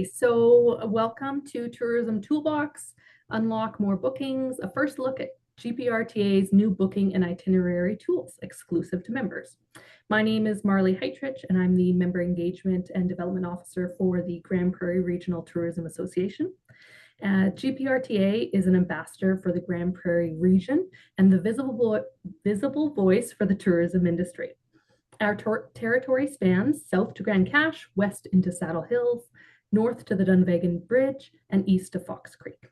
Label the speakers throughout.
Speaker 1: So welcome to Tourism Toolbox, Unlock More Bookings, a first look at GPRTA's new booking and itinerary tools exclusive to members. My name is Marley Heitrich, and I'm the Member Engagement and Development Officer for the Grand Prairie Regional Tourism Association. GPRTA is an ambassador for the Grand Prairie region and the visible voice for the tourism industry. Our territory spans south to Grand Cache, west into Saddle Hills, north to the Dunvegan Bridge, and east to Fox Creek.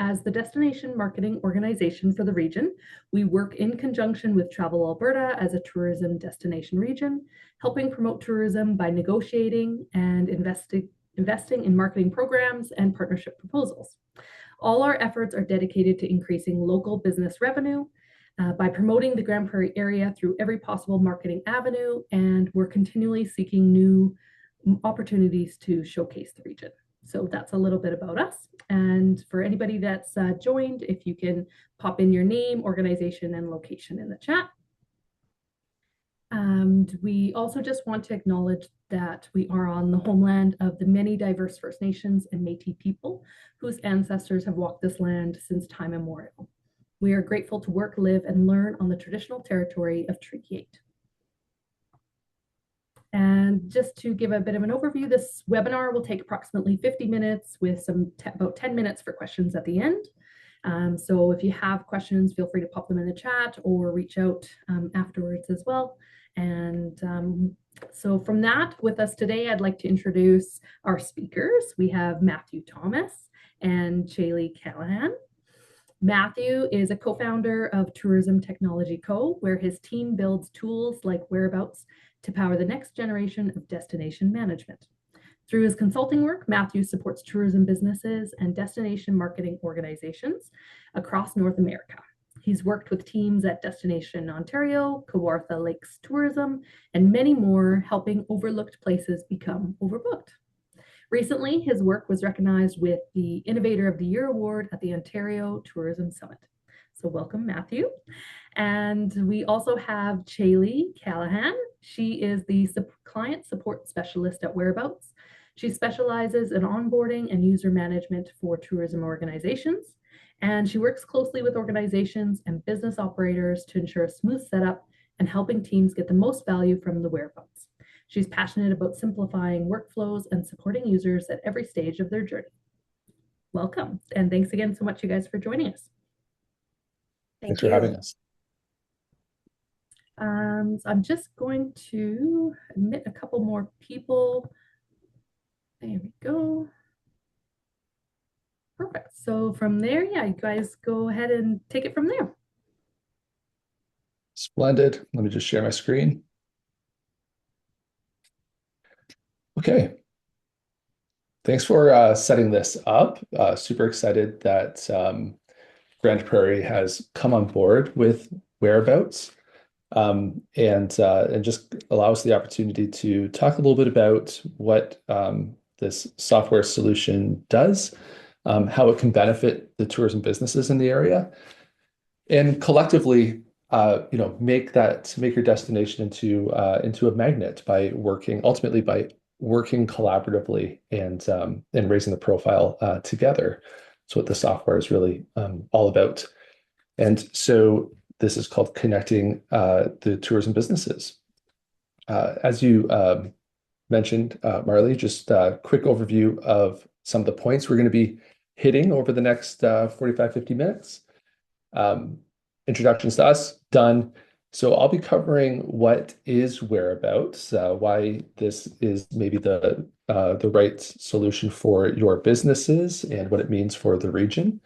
Speaker 1: As the destination marketing organization for the region, we work in conjunction with Travel Alberta as a tourism destination region, helping promote tourism by negotiating and investing in marketing programs and partnership proposals. All our efforts are dedicated to increasing local business revenue by promoting the Grand Prairie area through every possible marketing avenue, and we're continually seeking new opportunities to showcase the region. So that's a little bit about us. And for anybody that's joined, if you can pop in your name, organization, and location in the chat. And we also just want to acknowledge that we are on the homeland of the many diverse First Nations and Métis people whose ancestors have walked this land since time immemorial. We are grateful to work, live, and learn on the traditional territory of Treaty 8. And just to give a bit of an overview, this webinar will take approximately 50 minutes with about 10 minutes for questions at the end. So if you have questions, feel free to pop them in the chat or reach out afterwards as well. And so from that, with us today, I'd like to introduce our speakers. We have Matthew Thomas and Shaylee Callahan. Matthew is a co-founder of Tourism Technology Co., where his team builds tools like Whereabouts to power the next generation of destination management. Through his consulting work, Matthew supports tourism businesses and destination marketing organizations across North America. He's worked with teams at Destination Ontario, Kawartha Lakes Tourism, and many more, helping overlooked places become overbooked. Recently, his work was recognized with the Innovator of the Year Award at the Ontario Tourism Summit. So welcome, Matthew. And we also have Shaylee Callahan. She is the client support specialist at Whereabouts. She specializes in onboarding and user management for tourism organizations. And she works closely with organizations and business operators to ensure a smooth setup and helping teams get the most value from the Whereabouts. She's passionate about simplifying workflows and supporting users at every stage of their journey. Welcome, and thanks again so much, you guys, for joining us.
Speaker 2: Thanks for having us.
Speaker 1: So I'm just going to admit a couple more people. There we go. Perfect. So from there, yeah, you guys go ahead and take it from there.
Speaker 2: Splendid. Let me just share my screen. Okay. Thanks for setting this up. Super excited that Grande Prairie has come on board with Whereabouts, and just allows the opportunity to talk a little bit about what this software solution does, how it can benefit the tourism businesses in the area, and collectively, make your destination into a magnet by ultimately by working collaboratively and raising the profile together. That's what the software is really all about. And so this is called connecting the tourism businesses. As you mentioned, Marley, just a quick overview of some of the points we're going to be hitting over the next 45, 50 minutes. Introductions to us, done. So I'll be covering what is Whereabouts, why this is maybe the right solution for your businesses and what it means for the region.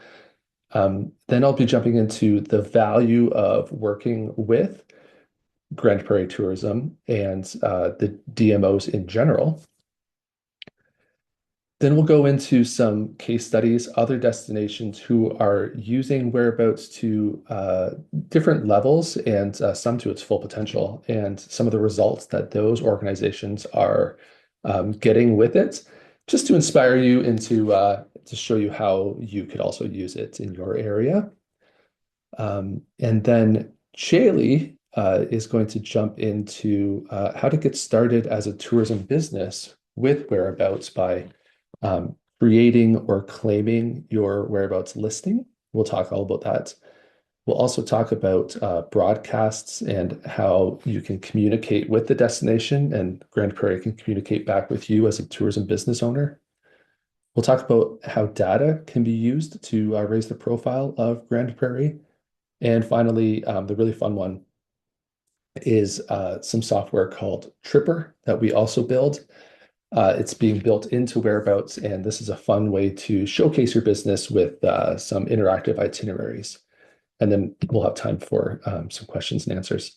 Speaker 2: Then I'll be jumping into the value of working with Grande Prairie Tourism and the DMOs in general. Then we'll go into some case studies, other destinations who are using Whereabouts to different levels and some to its full potential, and some of the results that those organizations are getting with it, just to inspire you into to show you how you could also use it in your area. And then Shaylee is going to jump into how to get started as a tourism business with Whereabouts by creating or claiming your whereabouts listing. We'll talk all about that. We'll also talk about broadcasts and how you can communicate with the destination, and Grande Prairie can communicate back with you as a tourism business owner. We'll talk about how data can be used to raise the profile of Grande Prairie. And finally, the really fun one is some software called Tripper that we also build. It's being built into Whereabouts, and this is a fun way to showcase your business with some interactive itineraries. And then we'll have time for some questions and answers.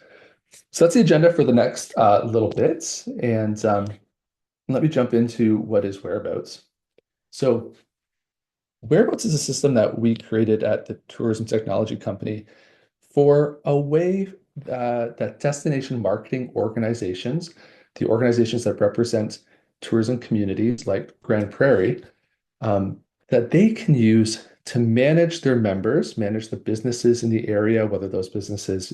Speaker 2: So that's the agenda for the next little bit. And let me jump into what is Whereabouts. So Whereabouts is a system that we created at the Tourism Technology Company for a way that destination marketing organizations, the organizations that represent tourism communities like Grande Prairie, that they can use to manage their members, manage the businesses in the area, whether those businesses,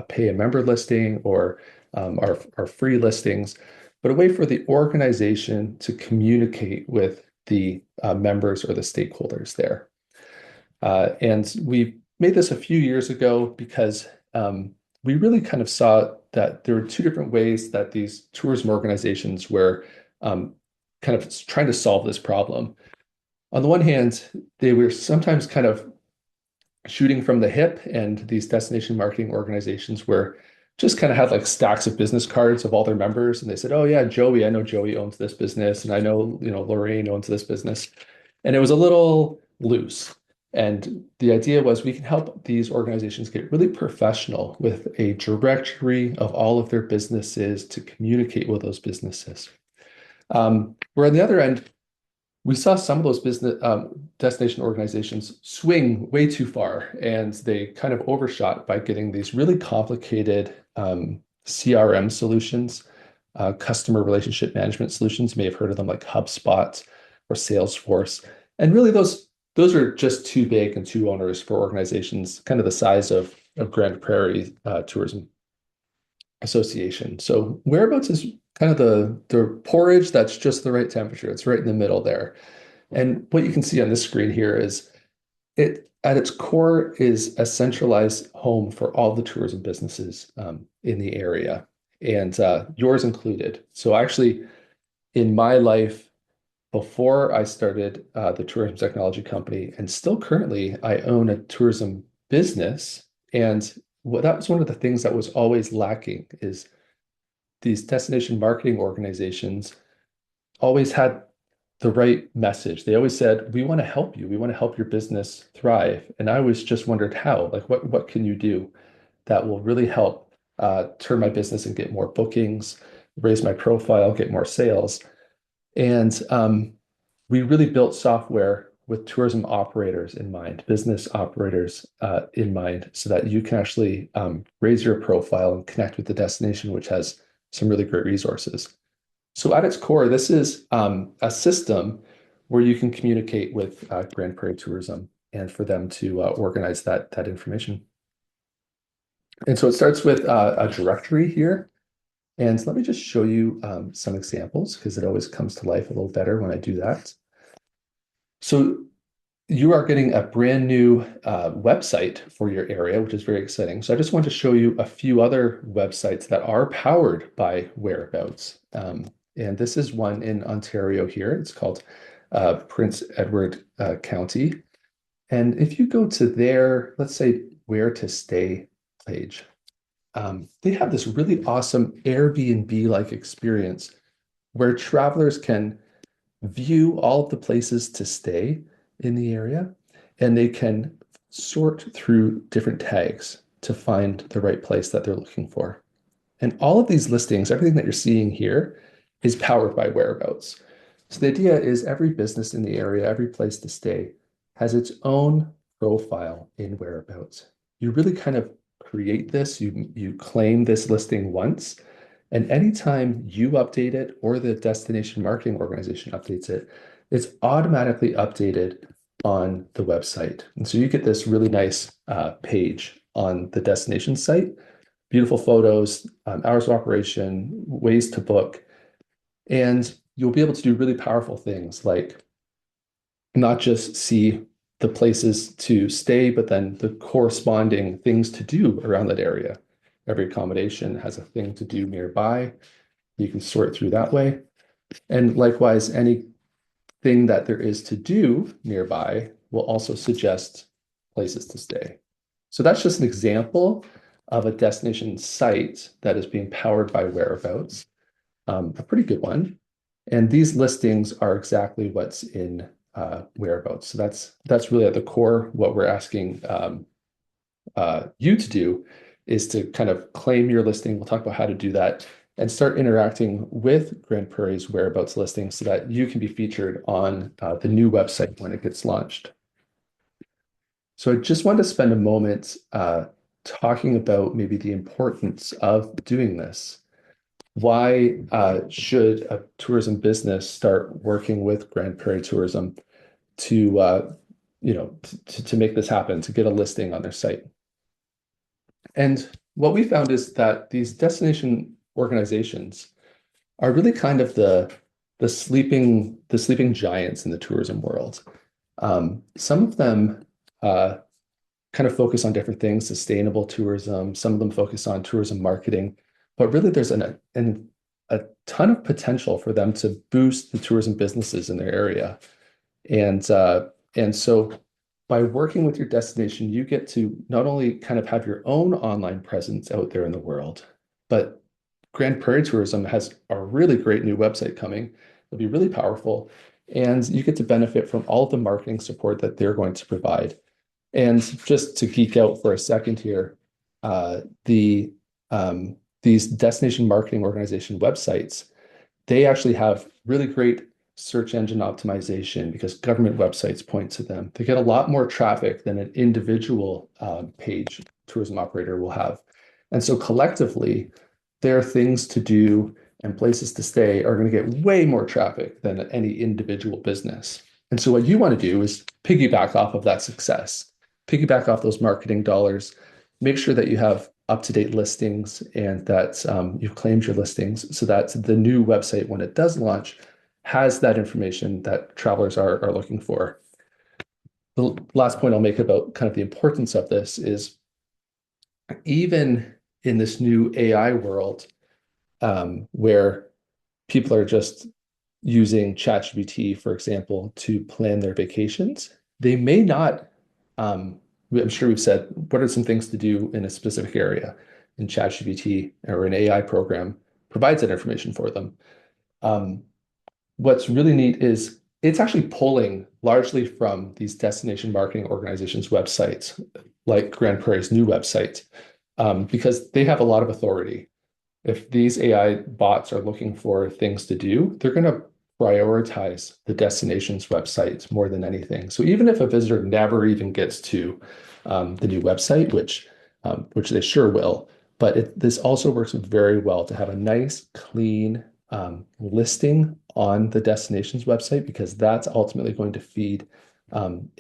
Speaker 2: pay a member listing or are free listings, but a way for the organization to communicate with the members or the stakeholders there. And we made this a few years ago because we really kind of saw that there were two different ways that these tourism organizations were kind of trying to solve this problem. On the one hand, they were sometimes kind of shooting from the hip, and these destination marketing organizations were just kind of had like stacks of business cards of all their members. And they said, oh yeah, Joey, I know Joey owns this business. And I know, Lorraine owns this business. And it was a little loose. And the idea was we can help these organizations get really professional with a directory of all of their businesses to communicate with those businesses. Where on the other end, we saw some of those business destination organizations swing way too far, and they kind of overshot by getting these really complicated CRM solutions, customer relationship management solutions. You may have heard of them like HubSpot or Salesforce. And really those are just too big and too onerous for organizations kind of the size of Grande Prairie Tourism Association. So Whereabouts is kind of the porridge that's just the right temperature. It's right in the middle there. And what you can see on this screen here is it at its core is a centralized home for all the tourism businesses in the area, and yours included. So actually, in my life, before I started the tourism technology company, and still currently, I own a tourism business. And that was one of the things that was always lacking is these destination marketing organizations always had the right message. They always said, we want to help you. We want to help your business thrive. And I always just wondered how, like, what can you do that will really help turn my business and get more bookings, raise my profile, get more sales. And we really built software with tourism operators in mind, business operators in mind, so that you can actually raise your profile and connect with the destination, which has some really great resources. So at its core, this is a system where you can communicate with Grande Prairie Tourism and for them to organize that information. And so it starts with a directory here. And let me just show you some examples because it always comes to life a little better when I do that. So you are getting a brand new website for your area, which is very exciting. So I just want to show you a few other websites that are powered by Whereabouts. And this is one in Ontario here. It's called Prince Edward County. And if you go to their, let's say, where to stay page, they have this really awesome Airbnb-like experience where travelers can view all of the places to stay in the area, and they can sort through different tags to find the right place that they're looking for. And all of these listings, everything that you're seeing here, is powered by Whereabouts. So the idea is every business in the area, every place to stay, has its own profile in Whereabouts. You really kind of create this, you claim this listing once, and anytime you update it or the destination marketing organization updates it, it's automatically updated on the website. And so you get this really nice page on the destination site, beautiful photos, hours of operation, ways to book, and you'll be able to do really powerful things like not just see the places to stay, but then the corresponding things to do around that area. Every accommodation has a thing to do nearby. You can sort through that way. And likewise, anything that there is to do nearby will also suggest places to stay. So that's just an example of a destination site that is being powered by Whereabouts, a pretty good one. And these listings are exactly what's in Whereabouts. So that's really at the core. What we're asking you to do is to kind of claim your listing. We'll talk about how to do that and start interacting with Grande Prairie's Whereabouts listing so that you can be featured on the new website when it gets launched. So I just wanted to spend a moment talking about maybe the importance of doing this. Why should a tourism business start working with Grande Prairie Tourism to to make this happen, to get a listing on their site? And what we found is that these destination organizations are really kind of the sleeping giants in the tourism world. Some of them kind of focus on different things, sustainable tourism. Some of them focus on tourism marketing, but really there's a ton of potential for them to boost the tourism businesses in their area. And so by working with your destination, you get to not only kind of have your own online presence out there in the world, but Grande Prairie Tourism has a really great new website coming. It'll be really powerful, and you get to benefit from all of the marketing support that they're going to provide. And just to geek out for a second here, these destination marketing organization websites, they actually have really great search engine optimization because government websites point to them. They get a lot more traffic than an individual page tourism operator will have. And so collectively, their things to do and places to stay are going to get way more traffic than any individual business. And so what you want to do is piggyback off of that success, piggyback off those marketing dollars, make sure that you have up-to-date listings and that you've claimed your listings so that the new website, when it does launch, has that information that travelers are looking for. The last point I'll make about kind of the importance of this is even in this new AI world, where people are just using ChatGPT, for example, to plan their vacations, they may not, I'm sure we've said, what are some things to do in a specific area? And ChatGPT or an AI program provides that information for them. What's really neat is it's actually pulling largely from these destination marketing organizations' websites, like Grande Prairie's new website, because they have a lot of authority. If these AI bots are looking for things to do, they're going to prioritize the destination's website more than anything. So even if a visitor never even gets to the new website, which they sure will, but this also works very well to have a nice, clean listing on the destination's website because that's ultimately going to feed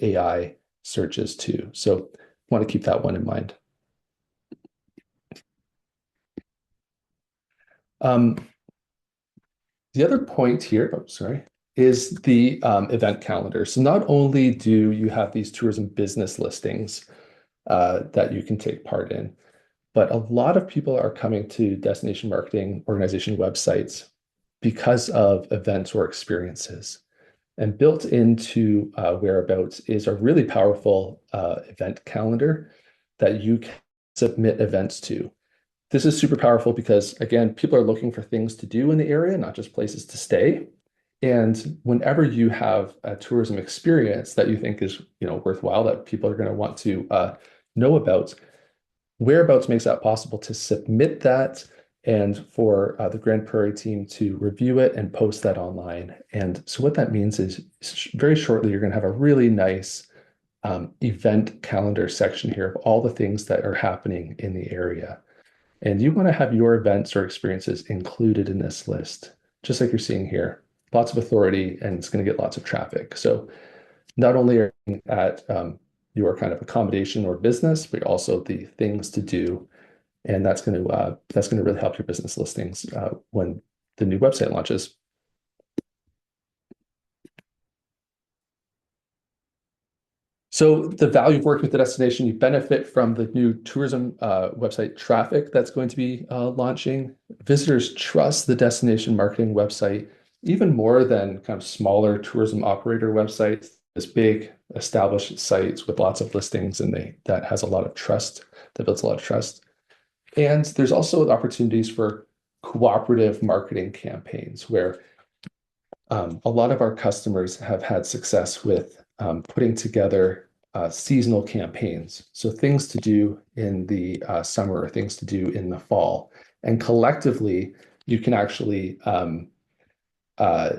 Speaker 2: AI searches too. So want to keep that one in mind. The other point here, is the event calendar. So not only do you have these tourism business listings that you can take part in, but a lot of people are coming to destination marketing organization websites because of events or experiences. And built into Whereabouts is a really powerful event calendar that you can submit events to. This is super powerful because, again, people are looking for things to do in the area, not just places to stay. And whenever you have a tourism experience that you think is, worthwhile, that people are going to want to know about, Whereabouts makes that possible to submit that and for the Grande Prairie team to review it and post that online. And so what that means is very shortly, you're going to have a really nice event calendar section here of all the things that are happening in the area. And you want to have your events or experiences included in this list, just like you're seeing here. Lots of authority, and it's going to get lots of traffic. So not only are you at your kind of accommodation or business, but also the things to do. And that's going to really help your business listings when the new website launches. So the value of working with the destination, you benefit from the new tourism website traffic that's going to be launching. Visitors trust the destination marketing website even more than kind of smaller tourism operator websites. This big established sites with lots of listings and that has a lot of trust, that builds a lot of trust. And there's also opportunities for cooperative marketing campaigns where a lot of our customers have had success with putting together seasonal campaigns. So things to do in the summer or things to do in the fall. And collectively, you can actually uh,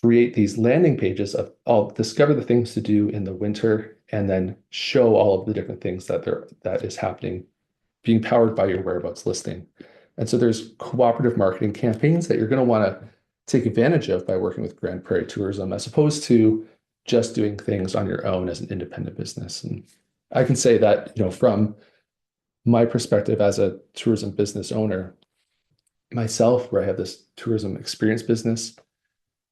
Speaker 2: create these landing pages of I'll discover the things to do in the winter and then show all of the different things that is happening being powered by your whereabouts listing. And so there's cooperative marketing campaigns that you're going to want to take advantage of by working with Grande Prairie Tourism, as opposed to just doing things on your own as an independent business. And I can say that, from my perspective as a tourism business owner, myself, where I have this tourism experience business,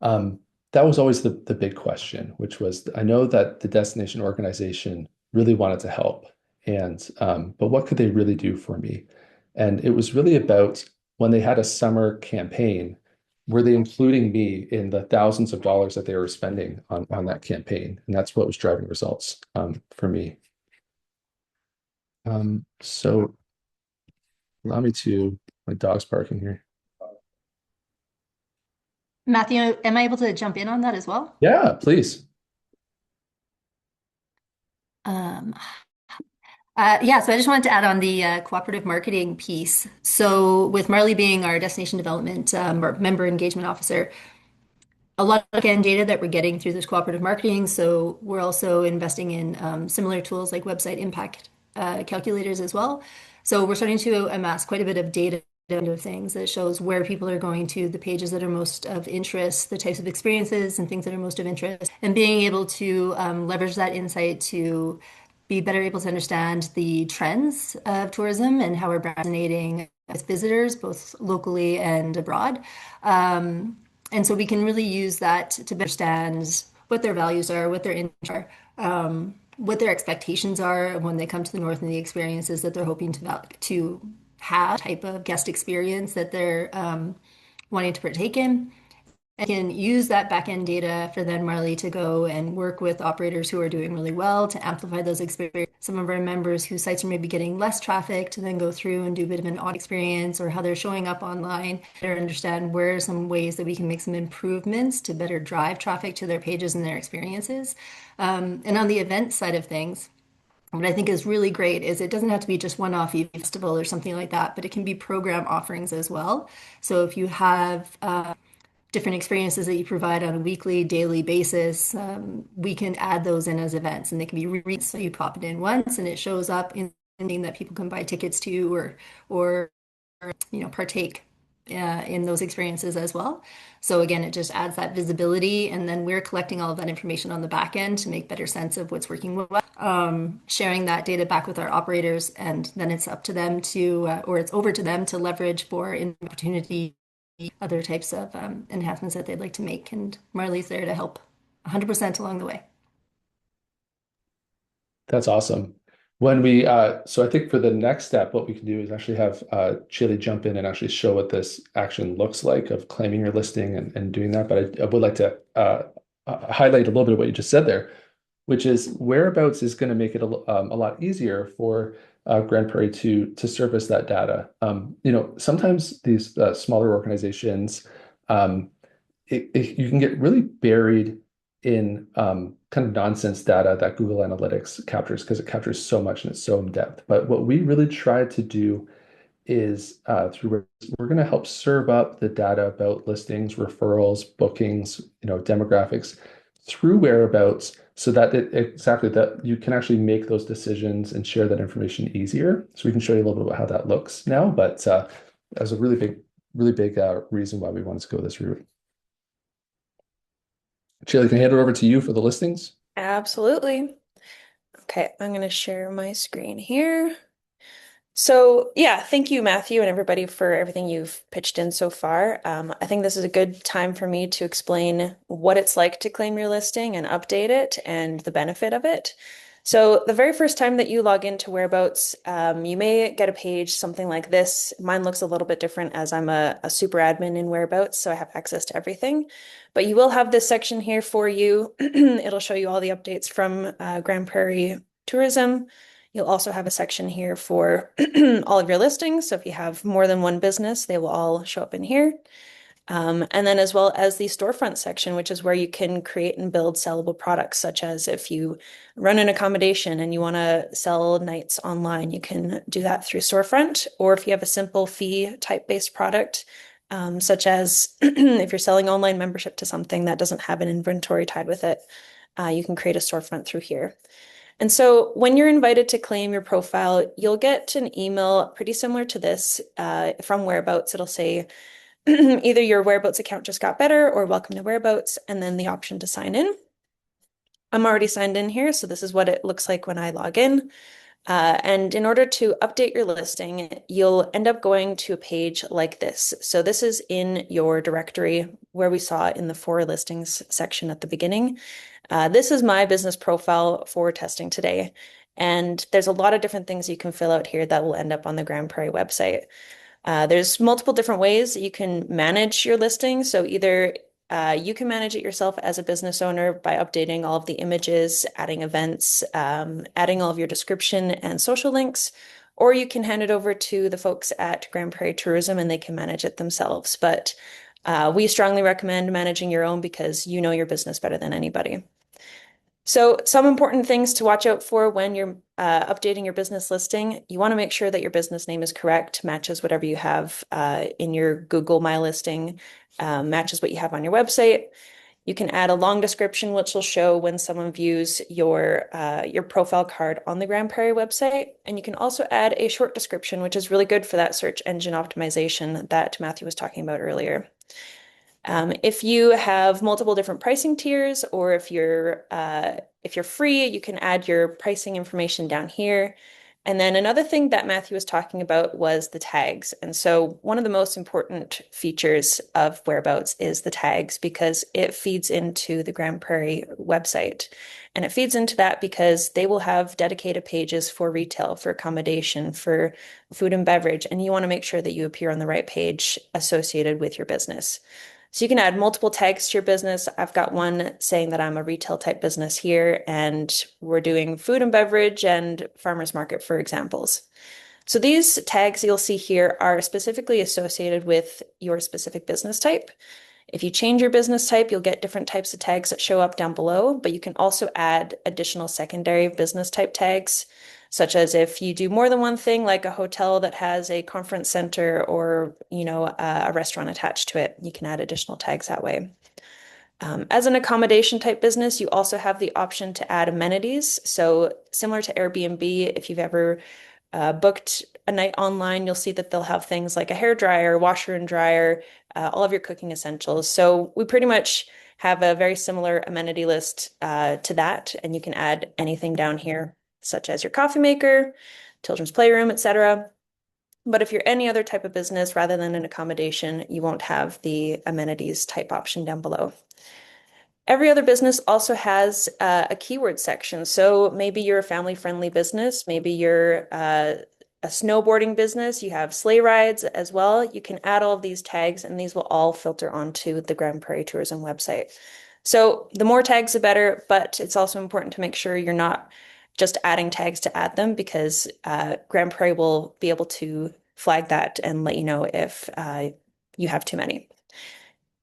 Speaker 2: um, that was always the big question, which was I know that the destination organization really wanted to help, and but what could they really do for me? And it was really about when they had a summer campaign, were they including me in the thousands of dollars that they were spending on that campaign? And that's what was driving results for me. So allow me to, my dog's barking here.
Speaker 3: Matthew, am I able to jump in on that as well?
Speaker 2: Yeah, please.
Speaker 3: Um, yeah, so I just wanted to add on the cooperative marketing piece. So with Marley being our destination development or member engagement officer, a lot of again data that we're getting through this cooperative marketing. So we're also investing in similar tools like website impact calculators as well. So we're starting to amass quite a bit of data of things that shows where people are going to, the pages that are most of interest, the types of experiences and things that are most of interest, and being able to leverage that insight to be better able to understand the trends of tourism and how we're resonating with visitors, both locally and abroad. And so we can really use that to understand what their values are, what their interests are, what their expectations are when they come to the North and the experiences that they're hoping to have, type of guest experience that they're wanting to partake in. I can use that back end data for then Marley to go and work with operators who are doing really well to amplify those experiences. Some of our members whose sites are maybe getting less traffic to then go through and do a bit of an audit experience or how they're showing up online, better understand where are some ways that we can make some improvements to better drive traffic to their pages and their experiences. And on the event side of things, what I think is really great is it doesn't have to be just one-off festival or something like that, but it can be program offerings as well. So if you have different experiences that you provide on a weekly, daily basis, we can add those in as events and they can be re so you pop it in once and it shows up in something that people can buy tickets to or partake in those experiences as well. So again, it just adds that visibility and then we're collecting all of that information on the back end to make better sense of what's working well, sharing that data back with our operators and then it's up to them to or it's over to them to leverage for an opportunity other types of enhancements that they'd like to make. And Marley's there to help 100% along the way.
Speaker 2: That's awesome. So I think for the next step, what we can do is actually have Chili jump in and actually show what this action looks like of claiming your listing and doing that. But I would like to highlight a little bit of what you just said there, which is whereabouts is going to make it a lot easier for Grande Prairie to surface that data. Sometimes these smaller organizations, you can get really buried in kind of nonsense data that Google Analytics captures because it captures so much and it's so in depth. But what we really try to do is we're going to help serve up the data about listings, referrals, bookings, demographics through whereabouts so that exactly that you can actually make those decisions and share that information easier. So we can show you a little bit about how that looks now, but that's a really big reason why we wanted to go this route. Chili, can I hand it over to you for the listings?
Speaker 4: Absolutely. Okay, I'm going to share my screen here. So yeah, thank you, Matthew, and everybody for everything you've pitched in so far. I think this is a good time for me to explain what it's like to claim your listing and update it and the benefit of it. So the very first time that you log into Whereabouts, you may get a page something like this. Mine looks a little bit different as I'm a super admin in Whereabouts, so I have access to everything. But you will have this section here for you. It'll show you all the updates from Grande Prairie Tourism. You'll also have a section here for all of your listings. So if you have more than one business, they will all show up in here. And then as well as the storefront section, which is where you can create and build sellable products, such as if you run an accommodation and you want to sell nights online, you can do that through storefront. Or if you have a simple fee type-based product, such as if you're selling online membership to something that doesn't have an inventory tied with it, you can create a storefront through here. And so when you're invited to claim your profile, you'll get an email pretty similar to this from Whereabouts. It'll say, either your Whereabouts account just got better or welcome to Whereabouts, and then the option to sign in. I'm already signed in here, so this is what it looks like when I log in. And in order to update your listing, you'll end up going to a page like this. So this is in your directory where we saw in the for listings section at the beginning. This is my business profile for testing today. And there's a lot of different things you can fill out here that will end up on the Grande Prairie website. There's multiple different ways that you can manage your listing. So either you can manage it yourself as a business owner by updating all of the images, adding events, adding all of your description and social links, or you can hand it over to the folks at Grande Prairie Tourism and they can manage it themselves. But we strongly recommend managing your own because you know your business better than anybody. So some important things to watch out for when you're updating your business listing. You want to make sure that your business name is correct, matches whatever you have in your Google My Listing, matches what you have on your website. You can add a long description, which will show when someone views your profile card on the Grande Prairie website. And you can also add a short description, which is really good for that search engine optimization that Matthew was talking about earlier. If you have multiple different pricing tiers, or if you're free, you can add your pricing information down here. And then another thing that Matthew was talking about was the tags. And so one of the most important features of Whereabouts is the tags because it feeds into the Grande Prairie website. And it feeds into that because they will have dedicated pages for retail, for accommodation, for food and beverage. And you want to make sure that you appear on the right page associated with your business. So you can add multiple tags to your business. I've got one saying that I'm a retail type business here, and we're doing food and beverage and farmers market, for examples. So these tags you'll see here are specifically associated with your specific business type. If you change your business type, you'll get different types of tags that show up down below, but you can also add additional secondary business type tags, such as if you do more than one thing, like a hotel that has a conference center or, a restaurant attached to it, you can add additional tags that way. As an accommodation type business, you also have the option to add amenities. So similar to Airbnb, if you've ever booked a night online, you'll see that they'll have things like a hair dryer, washer and dryer, all of your cooking essentials. So we pretty much have a very similar amenity list to that, and you can add anything down here, such as your coffee maker, children's playroom, etc. But if you're any other type of business rather than an accommodation, you won't have the amenities type option down below. Every other business also has a keyword section. So maybe you're a family-friendly business, maybe you're a snowboarding business, you have sleigh rides as well. You can add all of these tags and these will all filter onto the Grande Prairie Tourism website. So the more tags, the better, but it's also important to make sure you're not just adding tags to add them because Grande Prairie will be able to flag that and let you know if you have too many.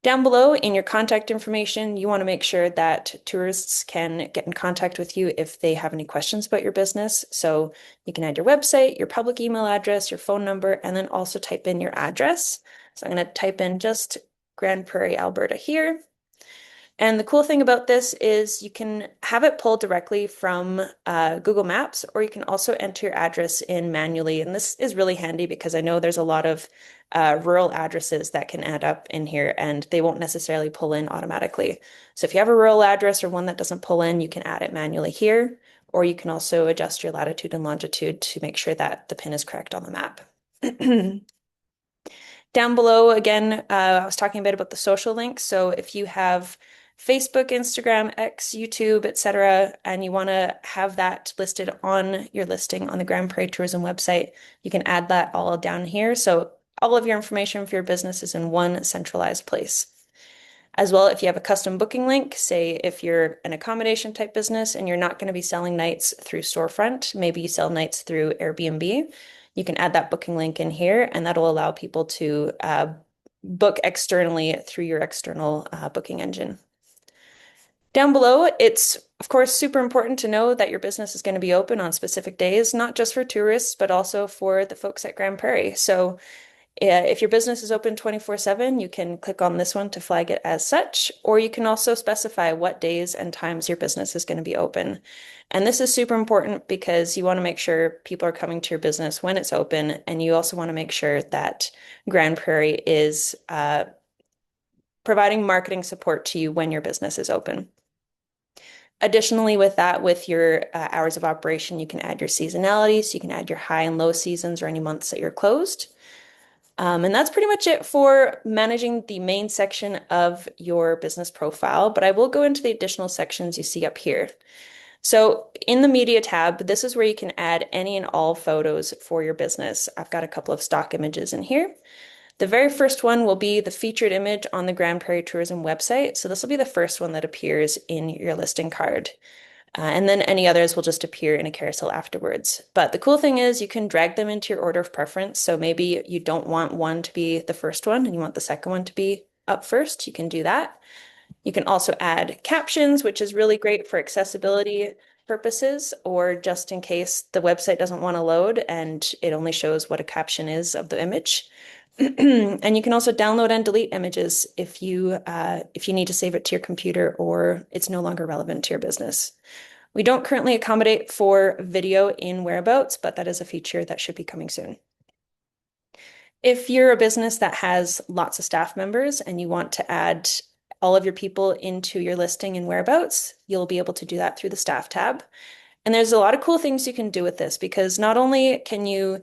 Speaker 4: Down below in your contact information, you want to make sure that tourists can get in contact with you if they have any questions about your business. So you can add your website, your public email address, your phone number, and then also type in your address. So I'm going to type in just Grande Prairie, Alberta here. And the cool thing about this is you can have it pulled directly from Google Maps, or you can also enter your address in manually. And this is really handy because I know there's a lot of rural addresses that can add up in here and they won't necessarily pull in automatically. So if you have a rural address or one that doesn't pull in, you can add it manually here, or you can also adjust your latitude and longitude to make sure that the pin is correct on the map. Down below, again, I was talking a bit about the social links. So if you have Facebook, Instagram, X, YouTube, etc., and you want to have that listed on your listing on the Grand Prairie Tourism website, you can add that all down here. So all of your information for your business is in one centralized place. As well, if you have a custom booking link, say if you're an accommodation type business and you're not going to be selling nights through Storefront, maybe you sell nights through Airbnb, you can add that booking link in here, and that'll allow people to book externally through your external booking engine. Down below, it's of course super important to know that your business is going to be open on specific days, not just for tourists, but also for the folks at Grand Prairie. So if your business is open 24/7, you can click on this one to flag it as such, or you can also specify what days and times your business is going to be open. And this is super important because you want to make sure people are coming to your business when it's open, and you also want to make sure that Grand Prairie is providing marketing support to you when your business is open. Additionally, with that, with your hours of operation, you can add your seasonality, so you can add your high and low seasons or any months that you're closed. And that's pretty much it for managing the main section of your business profile, but I will go into the additional sections you see up here. So in the media tab, this is where you can add any and all photos for your business. I've got a couple of stock images in here. The very first one will be the featured image on the Grand Prairie Tourism website. So this will be the first one that appears in your listing card. And then any others will just appear in a carousel afterwards. But the cool thing is you can drag them into your order of preference. So maybe you don't want one to be the first one and you want the second one to be up first. You can do that. You can also add captions, which is really great for accessibility purposes, or just in case the website doesn't want to load and it only shows what a caption is of the image. And you can also download and delete images if you need to save it to your computer or it's no longer relevant to your business. We don't currently accommodate for video in Whereabouts, but that is a feature that should be coming soon. If you're a business that has lots of staff members and you want to add all of your people into your listing in Whereabouts, you'll be able to do that through the staff tab. And there's a lot of cool things you can do with this because not only can you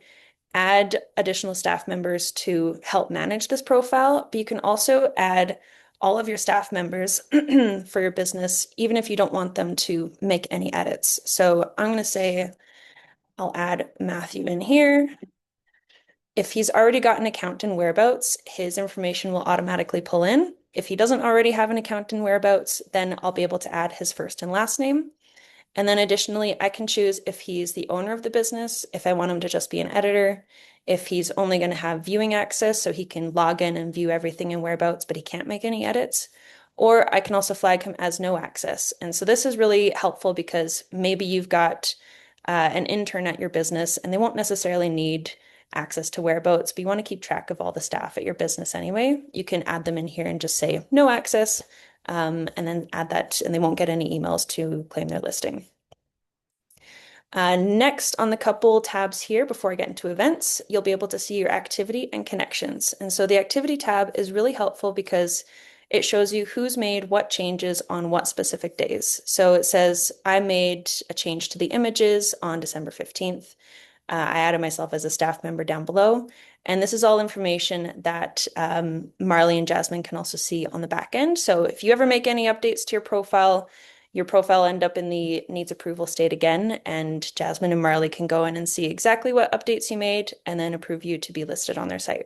Speaker 4: add additional staff members to help manage this profile, but you can also add all of your staff members for your business, even if you don't want them to make any edits. So I'm going to say I'll add Matthew in here. If he's already got an account in Whereabouts, his information will automatically pull in. If he doesn't already have an account in Whereabouts, then I'll be able to add his first and last name. And then additionally, I can choose if he's the owner of the business, if I want him to just be an editor, if he's only going to have viewing access so he can log in and view everything in Whereabouts, but he can't make any edits. Or I can also flag him as no access. And so this is really helpful because maybe you've got an intern at your business and they won't necessarily need access to Whereabouts, but you want to keep track of all the staff at your business anyway. You can add them in here and just say no access. And then add that, and they won't get any emails to claim their listing. Next on the couple tabs here, before I get into events, you'll be able to see your activity and connections. And so the activity tab is really helpful because it shows you who's made what changes on what specific days. So it says, I made a change to the images on December 15th. I added myself as a staff member down below. And this is all information that Marley and Jasmine can also see on the back end. So if you ever make any updates to your profile end up in the needs approval state again, and Jasmine and Marley can go in and see exactly what updates you made and then approve you to be listed on their site.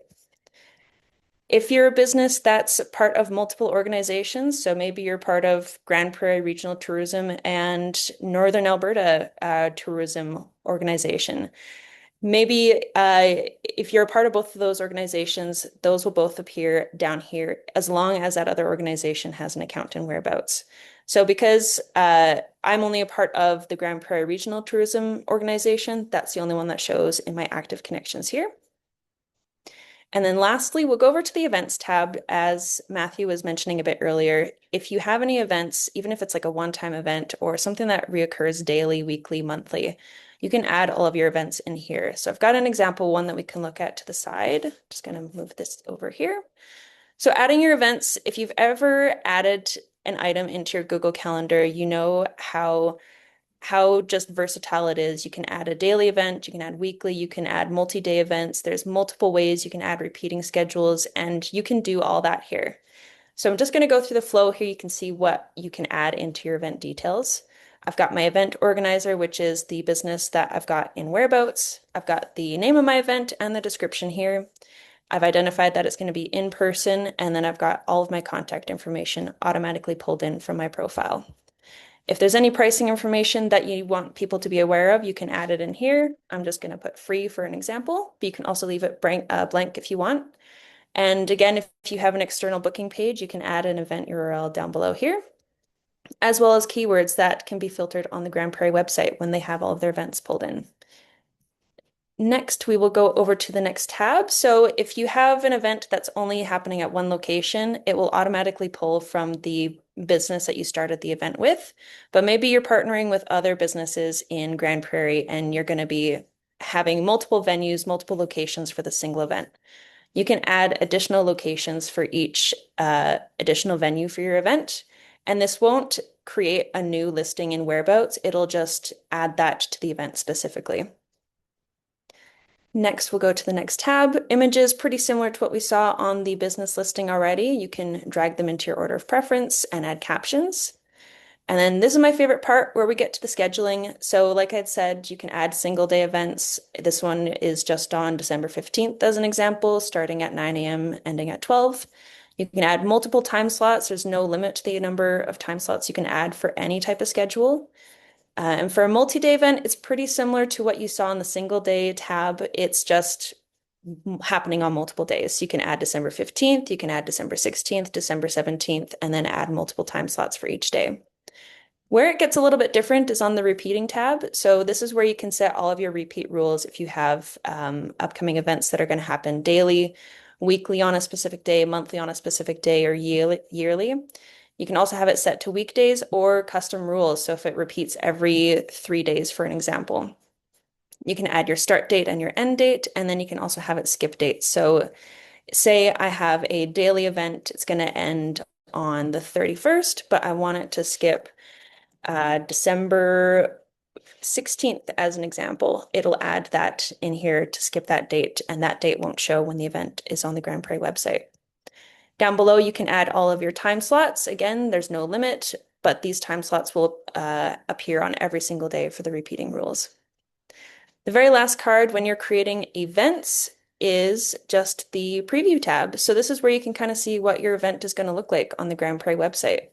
Speaker 4: If you're a business that's part of multiple organizations, so maybe you're part of Grande Prairie Regional Tourism and Northern Alberta Tourism Organization, maybe if you're a part of both of those organizations, those will both appear down here as long as that other organization has an account in Whereabouts. So because I'm only a part of the Grande Prairie Regional Tourism Organization, that's the only one that shows in my active connections here. And then lastly, we'll go over to the events tab, as Matthew was mentioning a bit earlier. If you have any events, even if it's like a one-time event or something that reoccurs daily, weekly, monthly, you can add all of your events in here. So I've got an example one that we can look at to the side. Just going to move this over here. So adding your events, if you've ever added an item into your Google Calendar, you know how just versatile it is. You can add a daily event, you can add weekly, you can add multi-day events. There's multiple ways you can add repeating schedules, and you can do all that here. So I'm just going to go through the flow here. You can see what you can add into your event details. I've got my event organizer, which is the business that I've got in Whereabouts. I've got the name of my event and the description here. I've identified that it's going to be in person, and then I've got all of my contact information automatically pulled in from my profile. If there's any pricing information that you want people to be aware of, you can add it in here. I'm just going to put free for an example, but you can also leave it blank if you want. And again, if you have an external booking page, you can add an event URL down below here, as well as keywords that can be filtered on the Grande Prairie website when they have all of their events pulled in. Next, we will go over to the next tab. So if you have an event that's only happening at one location, it will automatically pull from the business that you started the event with. But maybe you're partnering with other businesses in Grande Prairie and you're going to be having multiple venues, multiple locations for the single event. You can add additional locations for each additional venue for your event. And this won't create a new listing in Whereabouts. It'll just add that to the event specifically. Next, we'll go to the next tab. Images, pretty similar to what we saw on the business listing already. You can drag them into your order of preference and add captions. And then this is my favorite part where we get to the scheduling. So like I had said, you can add single day events. This one is just on December 15th as an example, starting at 9 a.m., ending at 12. You can add multiple time slots. There's no limit to the number of time slots you can add for any type of schedule. And for a multi-day event, it's pretty similar to what you saw in the single day tab. It's just happening on multiple days. So you can add December 15th, you can add December 16th, December 17th, and then add multiple time slots for each day. Where it gets a little bit different is on the repeating tab. So this is where you can set all of your repeat rules if you have upcoming events that are going to happen daily, weekly on a specific day, monthly on a specific day, or yearly. You can also have it set to weekdays or custom rules. So if it repeats every 3 days, for an example, you can add your start date and your end date, and then you can also have it skip dates. So say I have a daily event, it's going to end on the 31st, but I want it to skip December 16th as an example. It'll add that in here to skip that date, and that date won't show when the event is on the Grande Prairie website. Down below, you can add all of your time slots. Again, there's no limit, but these time slots will appear on every single day for the repeating rules. The very last card when you're creating events is just the preview tab. So this is where you can kind of see what your event is going to look like on the Grande Prairie website.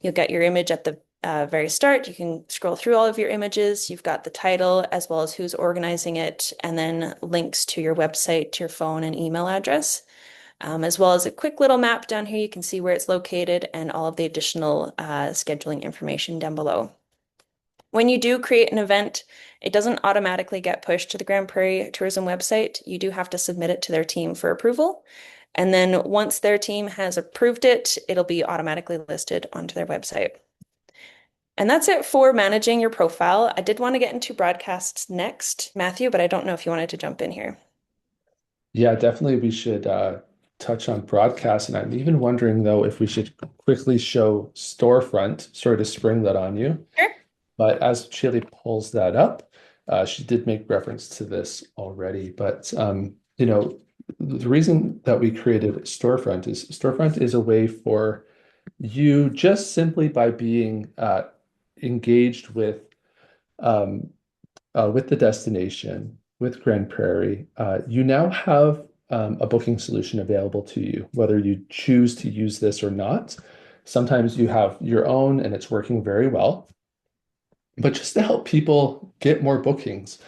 Speaker 4: You'll get your image at the very start. You can scroll through all of your images. You've got the title as well as who's organizing it, and then links to your website, to your phone and email address. As well as a quick little map down here. You can see where it's located and all of the additional scheduling information down below. When you do create an event, it doesn't automatically get pushed to the Grande Prairie Tourism website. You do have to submit it to their team for approval. And then once their team has approved it, it'll be automatically listed onto their website. And that's it for managing your profile. I did want to get into broadcasts next, Matthew, but I don't know if you wanted to jump in here.
Speaker 2: Yeah, definitely we should touch on broadcast. And I'm even wondering, though, if we should quickly show storefront, sorry to spring that on you.
Speaker 4: Sure.
Speaker 2: But as Chili pulls that up, she did make reference to this already. But, the reason that we created storefront is a way for you, just simply by being engaged with the destination, with Grande Prairie, you now have a booking solution available to you, whether you choose to use this or not. Sometimes you have your own and it's working very well. But just to help people get more bookings,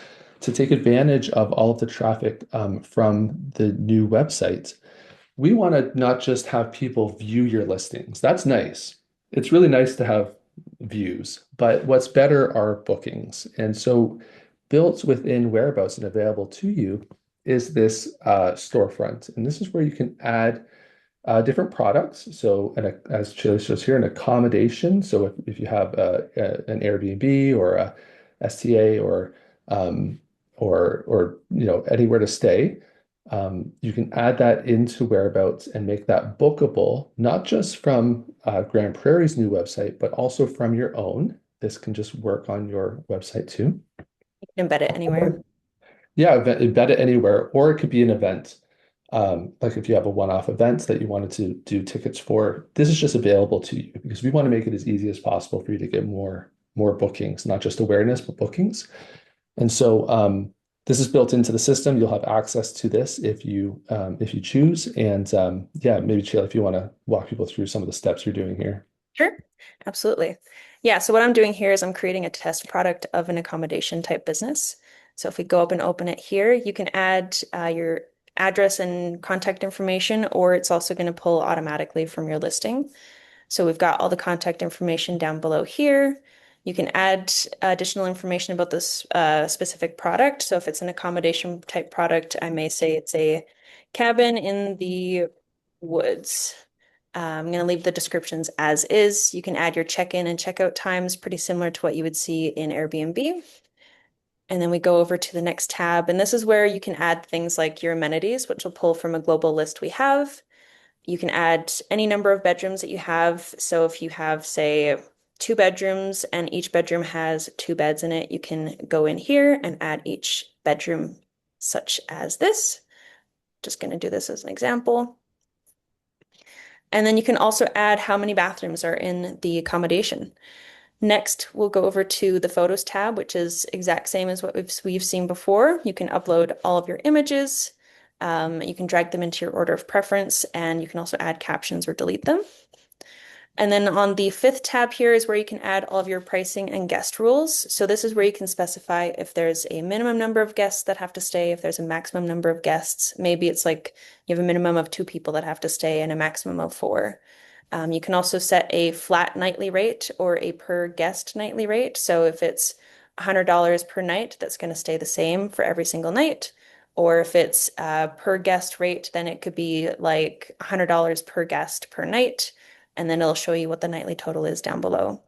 Speaker 2: to take advantage of all of the traffic from the new website, we want to not just have people view your listings. That's nice. It's really nice to have views, but what's better are bookings. And so built within Whereabouts and available to you is this storefront. And this is where you can add different products. So, as Chili shows here, an accommodation. So if you have an Airbnb or a STA or anywhere to stay, you can add that into Whereabouts and make that bookable, not just from Grande Prairie's new website, but also from your own. This can just work on your website too.
Speaker 4: You can embed it anywhere.
Speaker 2: Yeah, embed it anywhere, or it could be an event. Like if you have a one-off event that you wanted to do tickets for, this is just available to you because we want to make it as easy as possible for you to get more bookings, not just awareness, but bookings. And so this is built into the system. You'll have access to this if you choose. And yeah, maybe Sheila, if you want to walk people through some of the steps you're doing here.
Speaker 4: Sure, absolutely. Yeah, so what I'm doing here is I'm creating a test product of an accommodation type business. So if we go up and open it here, you can add your address and contact information, or it's also going to pull automatically from your listing. So we've got all the contact information down below here. You can add additional information about this specific product. So if it's an accommodation type product, I may say it's a cabin in the woods. I'm going to leave the descriptions as is. You can add your check-in and check-out times, pretty similar to what you would see in Airbnb. And then we go over to the next tab, and this is where you can add things like your amenities, which will pull from a global list we have. You can add any number of bedrooms that you have. So if you have, say, 2 bedrooms and each bedroom has 2 beds in it, you can go in here and add each bedroom such as this. Just going to do this as an example. And then you can also add how many bathrooms are in the accommodation. Next, we'll go over to the Photos tab, which is exact same as what we've seen before. You can upload all of your images. You can drag them into your order of preference, and you can also add captions or delete them. And then on the 5th tab here is where you can add all of your pricing and guest rules. So this is where you can specify if there's a minimum number of guests that have to stay, if there's a maximum number of guests. Maybe it's like you have a minimum of 2 people that have to stay and a maximum of 4. You can also set a flat nightly rate or a per guest nightly rate. So if it's $100 per night, that's going to stay the same for every single night. Or if it's per guest rate, then it could be like $100 per guest per night. And then it'll show you what the nightly total is down below.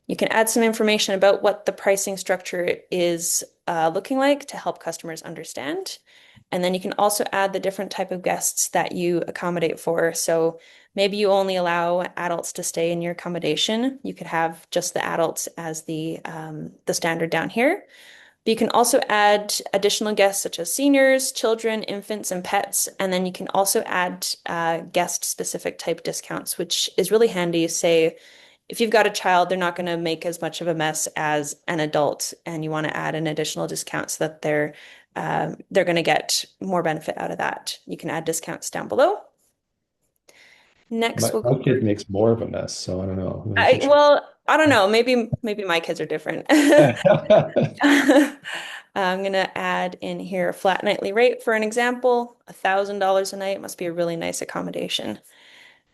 Speaker 4: You can add some information about what the pricing structure is looking like to help customers understand. And then you can also add the different type of guests that you accommodate for. So maybe you only allow adults to stay in your accommodation. You could have just the adults as the standard down here. But you can also add additional guests such as seniors, children, infants, and pets. And then you can also add guest-specific type discounts, which is really handy. Say, if you've got a child, they're not going to make as much of a mess as an adult, and you want to add an additional discount so that they're going to get more benefit out of that. You can add discounts down below. Next, we'll
Speaker 2: My
Speaker 4: go.
Speaker 2: kid makes more of a mess, so I don't know.
Speaker 4: Well, I don't know. Maybe my kids are different. I'm gonna add in here a flat nightly rate for an example, $1,000 a night must be a really nice accommodation.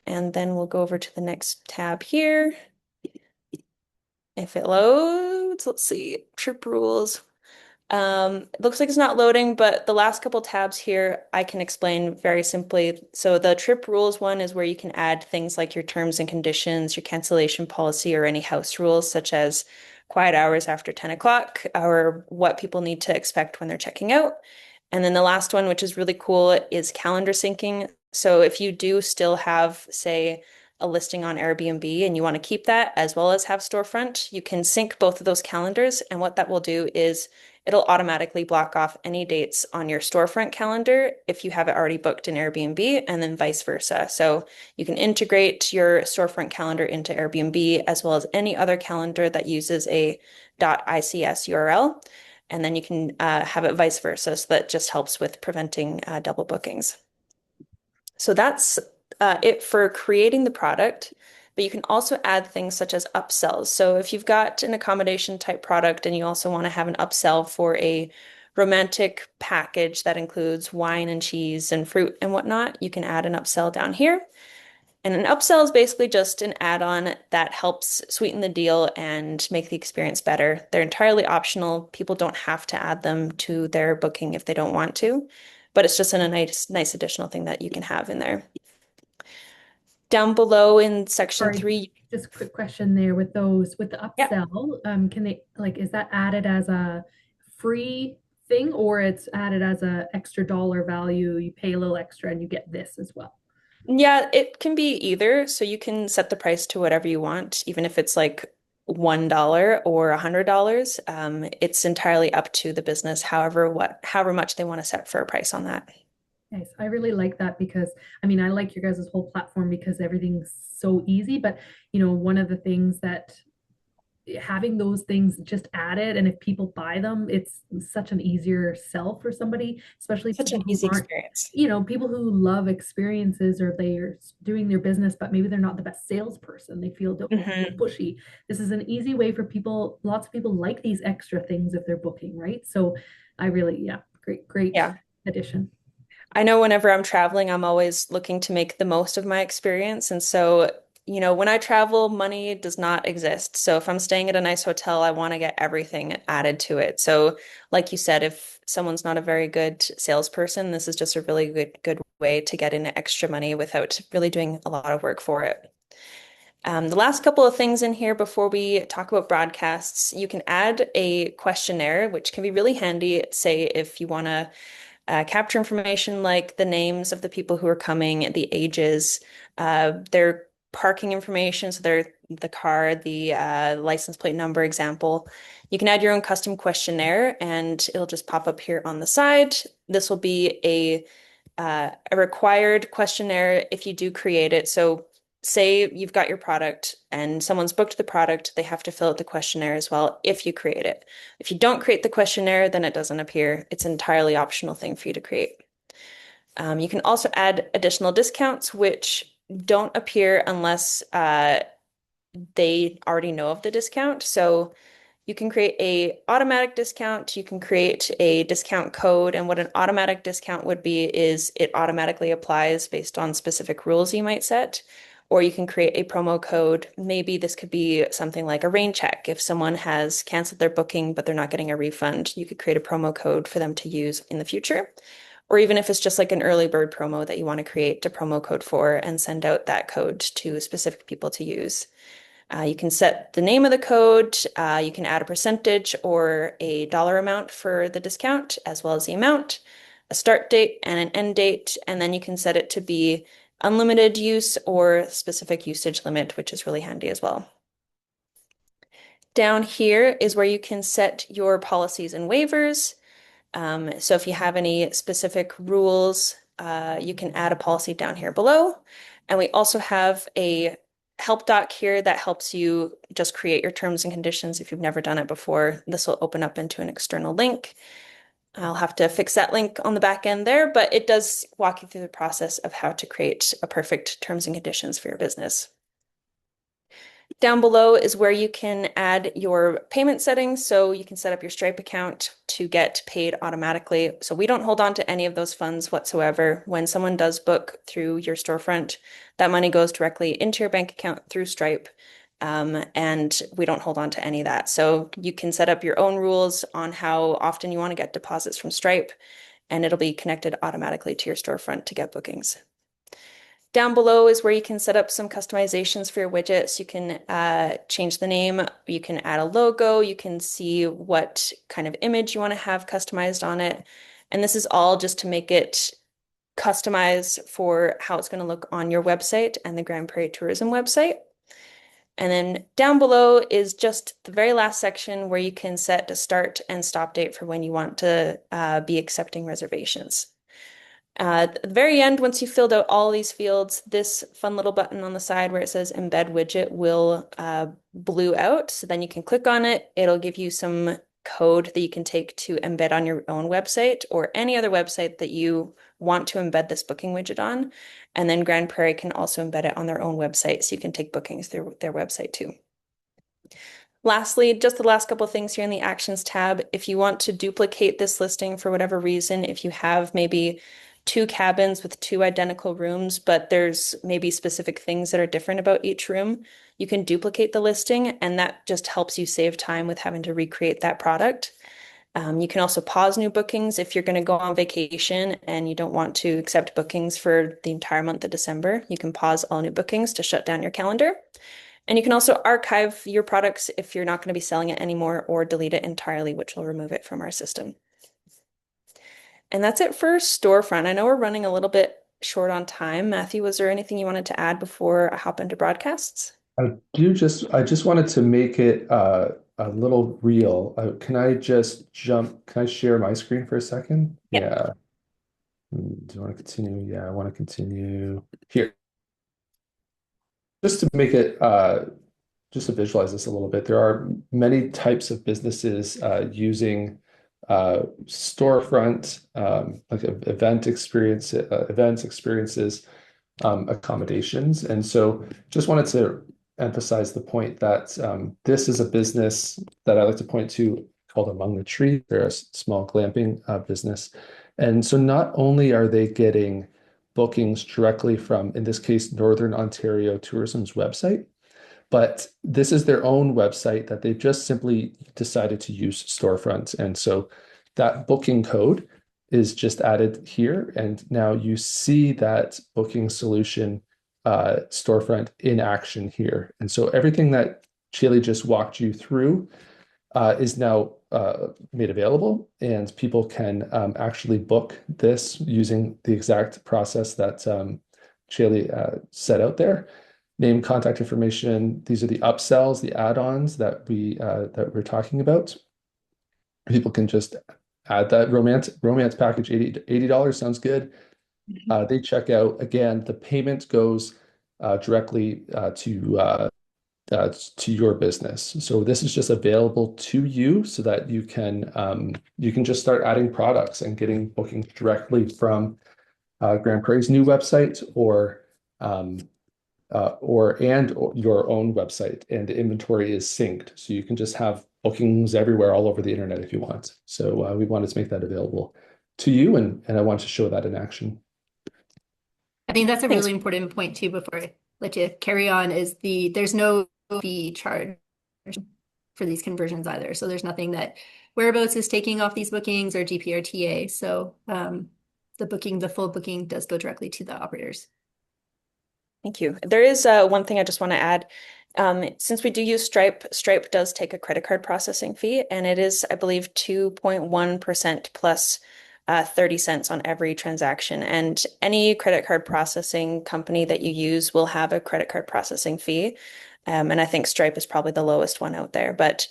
Speaker 4: And then we'll go over to the next tab here. If it loads, let's see, trip rules. It looks like it's not loading, but the last couple tabs here I can explain very simply. So the trip rules one is where you can add things like your terms and conditions, your cancellation policy, or any house rules such as quiet hours after 10 o'clock, or what people need to expect when they're checking out. And then the last one, which is really cool, is calendar syncing. So if you do still have, say, a listing on Airbnb and you want to keep that as well as have storefront, you can sync both of those calendars. And what that will do is it'll automatically block off any dates on your storefront calendar if you have it already booked in Airbnb, and then vice versa. So you can integrate your storefront calendar into Airbnb as well as any other calendar that uses a .ics URL. And then you can have it vice versa. So that just helps with preventing double bookings. So that's it for creating the product. But you can also add things such as upsells. So if you've got an accommodation type product and you also want to have an upsell for a romantic package that includes wine and cheese and fruit and whatnot, you can add an upsell down here. And an upsell is basically just an add-on that helps sweeten the deal and make the experience better. They're entirely optional. People don't have to add them to their booking if they don't want to, but it's just a nice additional thing that you can have in there. Down below in section
Speaker 1: Sorry,
Speaker 4: 3.
Speaker 1: just a quick question there with the upsell. Can they, like, is that added as a free thing, or it's added as a extra dollar value? You pay a little extra and you get this as well.
Speaker 4: Yeah, it can be either. So you can set the price to whatever you want, even if it's like $1 or $100. It's entirely up to the business, however much they want to set for a price on that.
Speaker 1: Nice. I really like that because I mean, I like your guys' whole platform because everything's so easy. But, one of the things that having those things just added, and if people buy them, it's such an easier sell for somebody, especially
Speaker 4: Such
Speaker 1: people
Speaker 4: an
Speaker 1: who
Speaker 4: easy
Speaker 1: aren't,
Speaker 4: experience.
Speaker 1: people who love experiences or they're doing their business, but maybe they're not the best salesperson. They feel don't feel
Speaker 4: Hmm.
Speaker 1: pushy. This is an easy way for people. Lots of people like these extra things if they're booking, right? So I really, yeah, great
Speaker 4: Yeah.
Speaker 1: addition.
Speaker 4: I know whenever I'm traveling, I'm always looking to make the most of my experience. And so, when I travel, money does not exist. So if I'm staying at a nice hotel, I want to get everything added to it. So, like you said, if someone's not a very good salesperson, this is just a really good way to get in extra money without really doing a lot of work for it. The last couple of things in here before we talk about broadcasts, you can add a questionnaire, which can be really handy, say if you want to capture information like the names of the people who are coming, the ages, their parking information, so the car, the license plate number example. You can add your own custom questionnaire and it'll just pop up here on the side. This will be a required questionnaire if you do create it. So say you've got your product and someone's booked the product, they have to fill out the questionnaire as well if you create it. If you don't create the questionnaire, then it doesn't appear. It's an entirely optional thing for you to create. You can also add additional discounts, which don't appear unless they already know of the discount. So you can create a automatic discount, you can create a discount code, and what an automatic discount would be is it automatically applies based on specific rules you might set. Or you can create a promo code. Maybe this could be something like a rain check. If someone has canceled their booking, but they're not getting a refund, you could create a promo code for them to use in the future. Or even if it's just like an early bird promo that you want to create a promo code for and send out that code to specific people to use. You can set the name of the code, you can add a percentage or a dollar amount for the discount, as well as the amount, a start date and an end date, and then you can set it to be unlimited use or specific usage limit, which is really handy as well. Down here is where you can set your policies and waivers. So if you have any specific rules, you can add a policy down here below. And we also have a help doc here that helps you just create your terms and conditions if you've never done it before. This will open up into an external link. I'll have to fix that link on the back end there, but it does walk you through the process of how to create a perfect terms and conditions for your business. Down below is where you can add your payment settings. So you can set up your Stripe account to get paid automatically. So we don't hold on to any of those funds whatsoever. When someone does book through your storefront, that money goes directly into your bank account through Stripe. And we don't hold on to any of that. So you can set up your own rules on how often you want to get deposits from Stripe, and it'll be connected automatically to your storefront to get bookings. Down below is where you can set up some customizations for your widgets. You can change the name, you can add a logo, you can see what kind of image you want to have customized on it. And this is all just to make it customized for how it's going to look on your website and the Grande Prairie Tourism website. And then down below is just the very last section where you can set a start and stop date for when you want to be accepting reservations. At the very end, once you've filled out all these fields, this fun little button on the side where it says embed widget will blue out. So then you can click on it. It'll give you some code that you can take to embed on your own website or any other website that you want to embed this booking widget on. And then Grande Prairie can also embed it on their own website, so you can take bookings through their website too. Lastly, just the last couple of things here in the Actions tab. If you want to duplicate this listing for whatever reason, if you have maybe two cabins with two identical rooms, but there's maybe specific things that are different about each room, you can duplicate the listing, and that just helps you save time with having to recreate that product. You can also pause new bookings if you're going to go on vacation and you don't want to accept bookings for the entire month of December. You can pause all new bookings to shut down your calendar. And you can also archive your products if you're not going to be selling it anymore, or delete it entirely, which will remove it from our system. And that's it for storefront. I know we're running a little bit short on time. Matthew, was there anything you wanted to add before I hop into broadcasts?
Speaker 2: I just wanted to make it a little real. Can I just jump? Can I share my screen for a second?
Speaker 4: Yep.
Speaker 2: Yeah. Do you want to continue? Yeah, I want to continue here. Just to make it, just to visualize this a little bit, there are many types of businesses using storefront, like events, experiences, accommodations. And so just wanted to emphasize the point that this is a business that I like to point to called Among the Trees. They're a small glamping business. And so not only are they getting bookings directly from, in this case, Northern Ontario Tourism's website, but this is their own website that they've just simply decided to use storefronts. And so that booking code is just added here. And now you see that booking solution storefront in action here. And so everything that Chile just walked you through is now made available, and people can actually book this using the exact process that Chile set out there. Name, contact information. These are the upsells, the add-ons that we're talking about. People can just add that romance package. $80 sounds good. They check out. Again, the payment goes directly to your business. So this is just available to you so that you can just start adding products and getting bookings directly from Grande Prairie's new website or your own website, and the inventory is synced. So you can just have bookings everywhere all over the internet if you want. So we wanted to make that available to you, and I want to show that in action.
Speaker 3: I think that's a
Speaker 4: Thanks.
Speaker 3: really important point too, before I let you carry on, is there's no fee charge for these conversions either. So there's nothing that Whereabouts is taking off these bookings or GPRTA. So the full booking does go directly to the operators.
Speaker 4: Thank you. There is one thing I just want to add. Since we do use Stripe, Stripe does take a credit card processing fee, and it is, I believe, 2.1% plus 30 cents on every transaction. And any credit card processing company that you use will have a credit card processing fee. And I think Stripe is probably the lowest one out there. But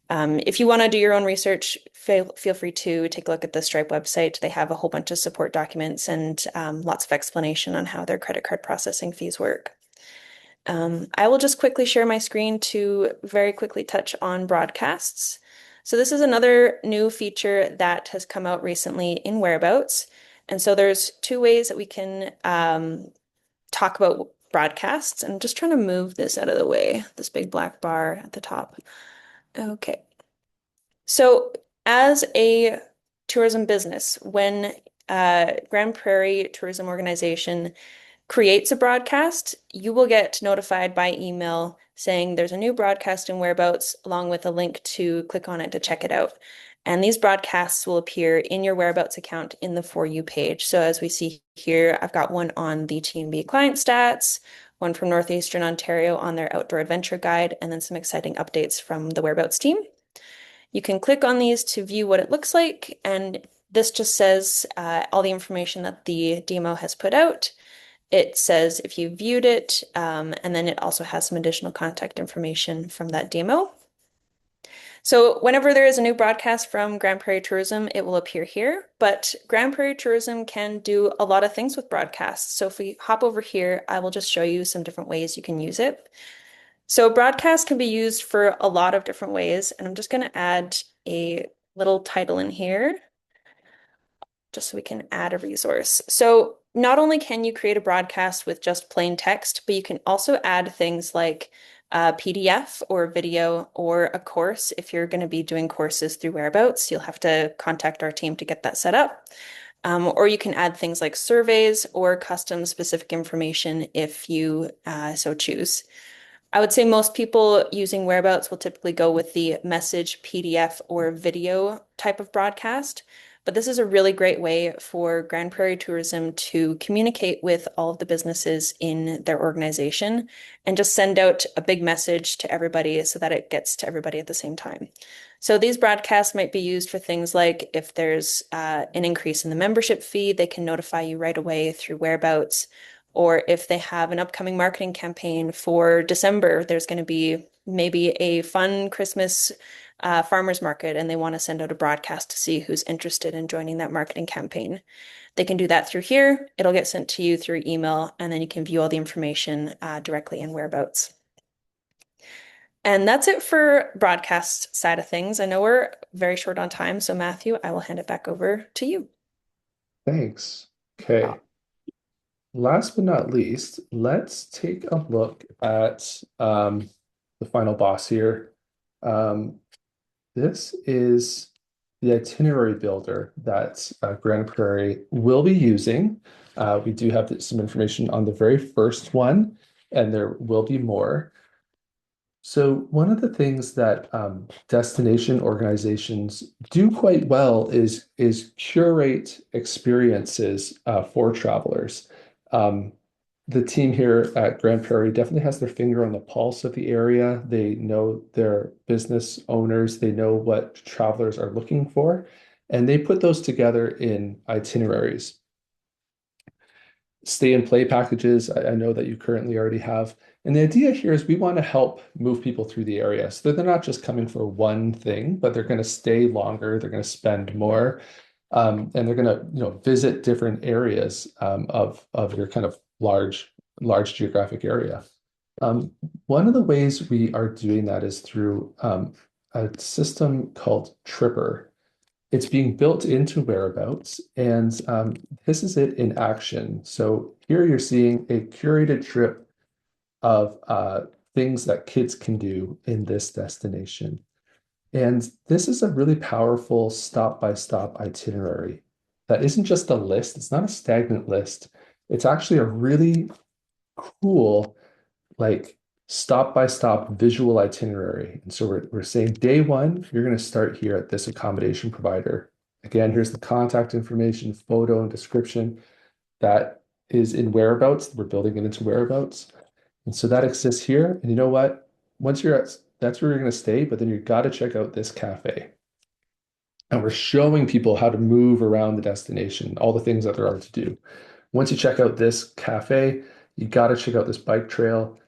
Speaker 4: if you want to do your own research, feel free to take a look at the Stripe website. They have a whole bunch of support documents and lots of explanation on how their credit card processing fees work. I will just quickly share my screen to very quickly touch on broadcasts. So this is another new feature that has come out recently in Whereabouts. And so there's two ways that we can talk about broadcasts. And I'm just trying to move this out of the way, this big black bar at the top. Okay. So as a tourism business, when Grande Prairie Tourism Organization creates a broadcast, you will get notified by email saying there's a new broadcast in Whereabouts, along with a link to click on it to check it out. And these broadcasts will appear in your Whereabouts account in the For You page. So as we see here, I've got one on the T&B client stats, one from Northeastern Ontario on their outdoor adventure guide, and then some exciting updates from the Whereabouts team. You can click on these to view what it looks like, and this just says all the information that the DMO has put out. It says if you viewed it, and then it also has some additional contact information from that DMO. So whenever there is a new broadcast from Grande Prairie Tourism, it will appear here, but Grande Prairie Tourism can do a lot of things with broadcasts. So if we hop over here, I will just show you some different ways you can use it. So broadcast can be used for a lot of different ways, and I'm just going to add a little title in here just so we can add a resource. So not only can you create a broadcast with just plain text, but you can also add things like a PDF or video or a course. If you're going to be doing courses through Whereabouts, you'll have to contact our team to get that set up. Or you can add things like surveys or custom specific information if you so choose. I would say most people using Whereabouts will typically go with the message, PDF, or video type of broadcast. But this is a really great way for Grande Prairie Tourism to communicate with all of the businesses in their organization and just send out a big message to everybody so that it gets to everybody at the same time. So these broadcasts might be used for things like if there's an increase in the membership fee, they can notify you right away through Whereabouts. Or if they have an upcoming marketing campaign for December, there's going to be maybe a fun Christmas farmers market and they want to send out a broadcast to see who's interested in joining that marketing campaign. They can do that through here. It'll get sent to you through email, and then you can view all the information directly in Whereabouts. And that's it for broadcast side of things. I know we're very short on time, so Matthew, I will hand it back over to you.
Speaker 2: Thanks. Okay. Last but not least, let's take a look at the final boss here. This is the itinerary builder that Grande Prairie will be using. We do have some information on the very first one, and there will be more. So one of the things that destination organizations do quite well is curate experiences for travelers. The team here at Grande Prairie definitely has their finger on the pulse of the area. They know their business owners, they know what travelers are looking for, and they put those together in itineraries. Stay and play packages, I know that you currently already have. And the idea here is we want to help move people through the area. So they're not just coming for one thing, but they're going to stay longer, they're going to spend more, and they're going to, visit different areas of your kind of large geographic area. One of the ways we are doing that is through a system called Tripper. It's being built into Whereabouts, and this is it in action. So here you're seeing a curated trip of things that kids can do in this destination. And this is a really powerful stop-by-stop itinerary that isn't just a list, it's not a stagnant list. It's actually a really cool, like stop-by-stop visual itinerary. And so we're saying day one, you're going to start here at this accommodation provider. Again, here's the contact information, photo, and description that is in Whereabouts. We're building it into Whereabouts. And so that exists here. And you know what? Once you're at, that's where you're going to stay, but then you've got to check out this cafe. And we're showing people how to move around the destination, all the things that there are to do. Once you check out this cafe, you got to check out this bike trail.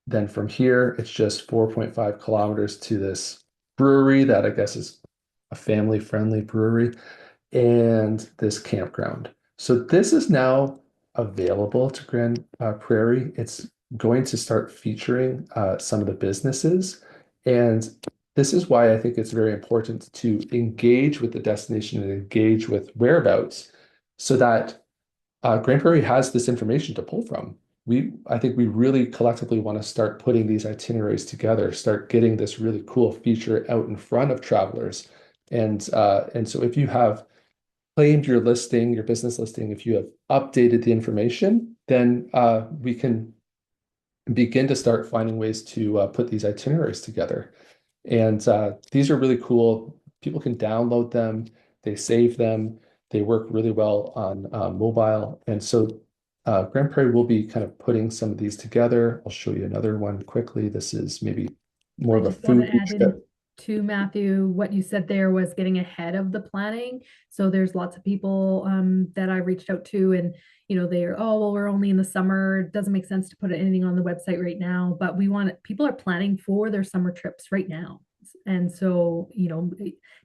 Speaker 2: Then from here, it's just 4.5 kilometers to this brewery that I guess is a family-friendly brewery and this campground. So this is now available to Grande Prairie. It's going to start featuring some of the businesses. And this is why I think it's very important to engage with the destination and engage with Whereabouts so that Grande Prairie has this information to pull from. I think we really collectively want to start putting these itineraries together, start getting this really cool feature out in front of travelers. And so if you have claimed your listing, your business listing, if you have updated the information, then we can begin to start finding ways to put these itineraries together. And these are really cool. People can download them, they save them, they work really well on mobile. And so Grande Prairie will be kind of putting some of these together. I'll show you another one quickly. This is maybe more of a food trip.
Speaker 1: To Matthew, what you said there was getting ahead of the planning. So there's lots of people that I reached out to, and they're, oh well, we're only in the summer. It doesn't make sense to put anything on the website right now. But people are planning for their summer trips right now. And so,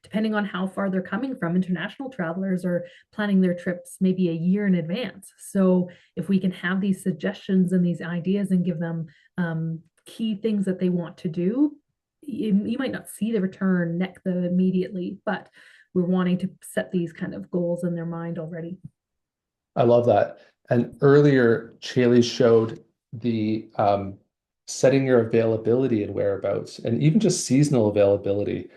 Speaker 1: depending on how far they're coming from, international travelers are planning their trips maybe a year in advance. So if we can have these suggestions and these ideas and give them key things that they want to do, you might not see the return immediately, but we're wanting to set these kind of goals in their mind already.
Speaker 2: I love that. And earlier, Chaley showed the setting your availability and Whereabouts, and even just seasonal availability.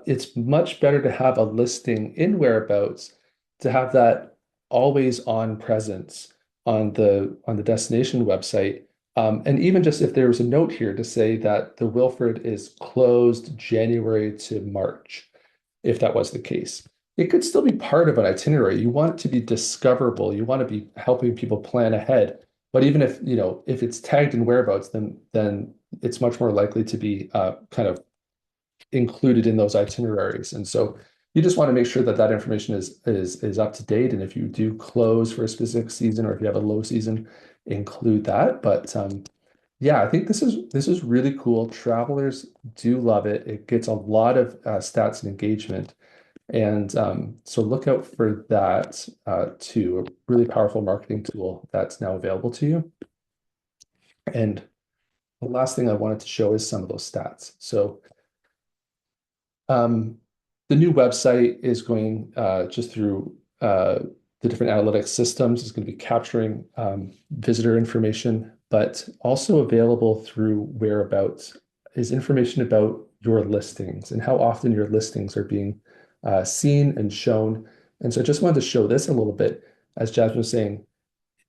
Speaker 2: It's much better to have a listing in Whereabouts, to have that always on presence on the destination website. And even just if there was a note here to say that the Wilford is closed January to March, if that was the case, it could still be part of an itinerary. You want it to be discoverable. You want to be helping people plan ahead. But even if it's tagged in Whereabouts, then it's much more likely to be kind of included in those itineraries. And so you just want to make sure that that information is up to date. And if you do close for a specific season, or if you have a low season, include that. But Yeah, I think this is really cool. Travelers do love it. It gets a lot of stats and engagement. And so look out for that too, a really powerful marketing tool that's now available to you. And the last thing I wanted to show is some of those stats. So the new website is going just through the different analytics systems. It's going to be capturing visitor information, but also available through Whereabouts is information about your listings and how often your listings are being seen and shown. And so I just wanted to show this a little bit. As Jasmine was saying,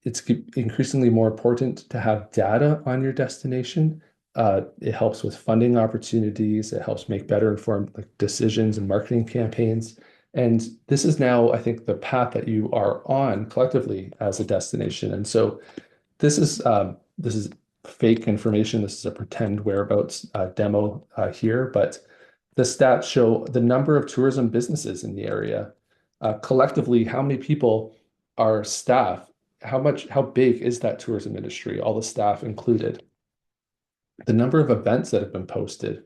Speaker 2: it's increasingly more important to have data on your destination. It helps with funding opportunities. It helps make better informed decisions and marketing campaigns. And this is now, I think, the path that you are on collectively as a destination. And so this is fake information. This is a pretend Whereabouts demo here, but the stats show the number of tourism businesses in the area. Collectively, how many people are staff? How big is that tourism industry, all the staff included? The number of events that have been posted,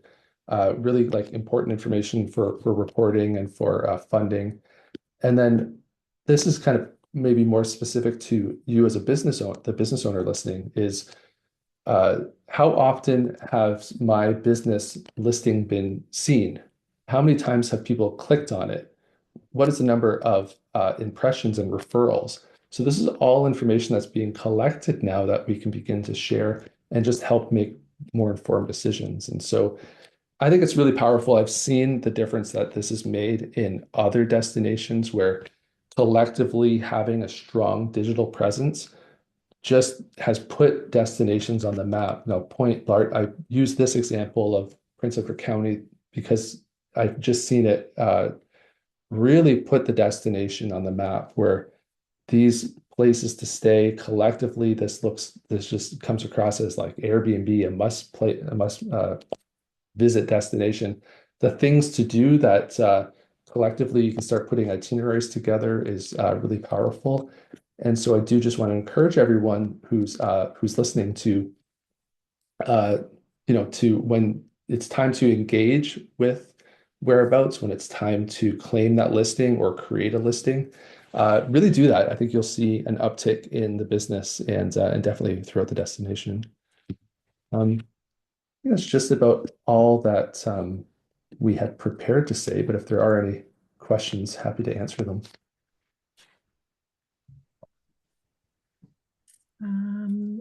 Speaker 2: really like important information for reporting and for funding. And then this is kind of maybe more specific to you as a business owner, the business owner listening is how often has my business listing been seen? How many times have people clicked on it? What is the number of impressions and referrals? So this is all information that's being collected now that we can begin to share and just help make more informed decisions. And so I think it's really powerful. I've seen the difference that this has made in other destinations where collectively having a strong digital presence just has put destinations on the map. Now, I use this example of Prince Edward County because I've just seen it really put the destination on the map where these places to stay collectively, this just comes across as like Airbnb, a must visit destination. The things to do that collectively you can start putting itineraries together is really powerful. And so I do just want to encourage everyone who's listening to to when it's time to engage with Whereabouts, when it's time to claim that listing or create a listing, really do that. I think you'll see an uptick in the business and definitely throughout the destination. I think that's just about all that we had prepared to say, but if there are any questions, happy to answer them.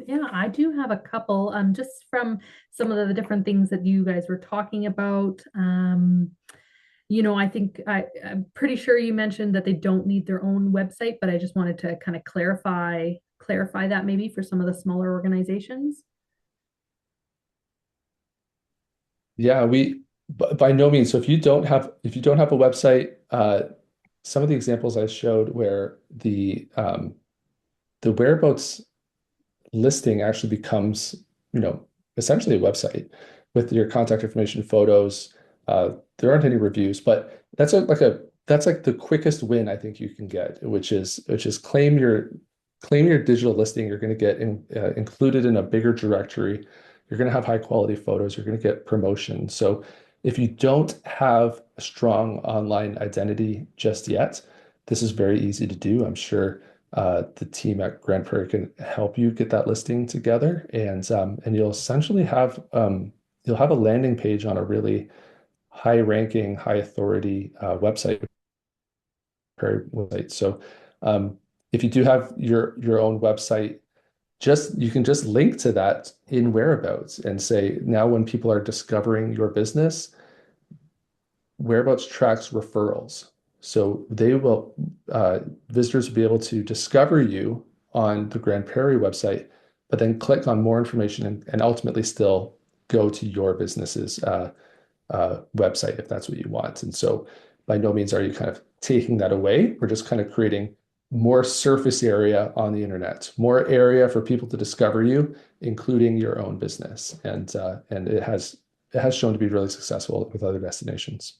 Speaker 1: Yeah, I do have a couple, just from some of the different things that you guys were talking about. I think I'm pretty sure you mentioned that they don't need their own website, but I just wanted to kind of clarify that maybe for some of the smaller organizations.
Speaker 2: Yeah, by no means. So if you don't have a website, some of the examples I showed where the Whereabouts listing actually becomes, essentially a website with your contact information, photos. There aren't any reviews, but that's like the quickest win I think you can get, which is claim your digital listing. You're going to get included in a bigger directory. You're going to have high quality photos. You're going to get promotion. So if you don't have a strong online identity just yet, this is very easy to do. I'm sure the team at Grande Prairie can help you get that listing together, and you'll essentially have a landing page on a really high ranking, high authority website. So if you do have your own website, you can just link to that in Whereabouts and say, now when people are discovering your business, Whereabouts tracks referrals. So visitors will be able to discover you on the Grande Prairie website, but then click on more information and ultimately still go to your business's website if that's what you want. And so by no means are you kind of taking that away. We're just kind of creating more surface area on the internet, more area for people to discover you, including your own business. And it has shown to be really successful with other destinations.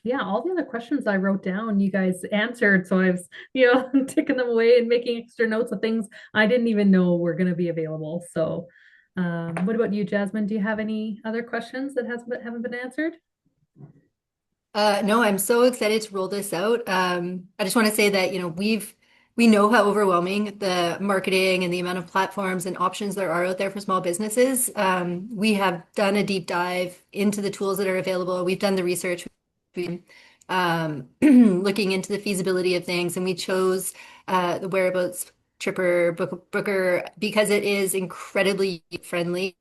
Speaker 1: Yeah, all the other questions I wrote down, you guys answered. So I was, taking them away and making extra notes of things I didn't even know were going to be available. So, what about you, Jasmine? Do you have any other questions that haven't been answered?
Speaker 3: No, I'm so excited to roll this out. I just want to say that, we know how overwhelming the marketing and the amount of platforms and options there are out there for small businesses. We have done a deep dive into the tools that are available. We've done the research, looking into the feasibility of things, and we chose the Whereabouts Tripper Booker because it is incredibly friendly.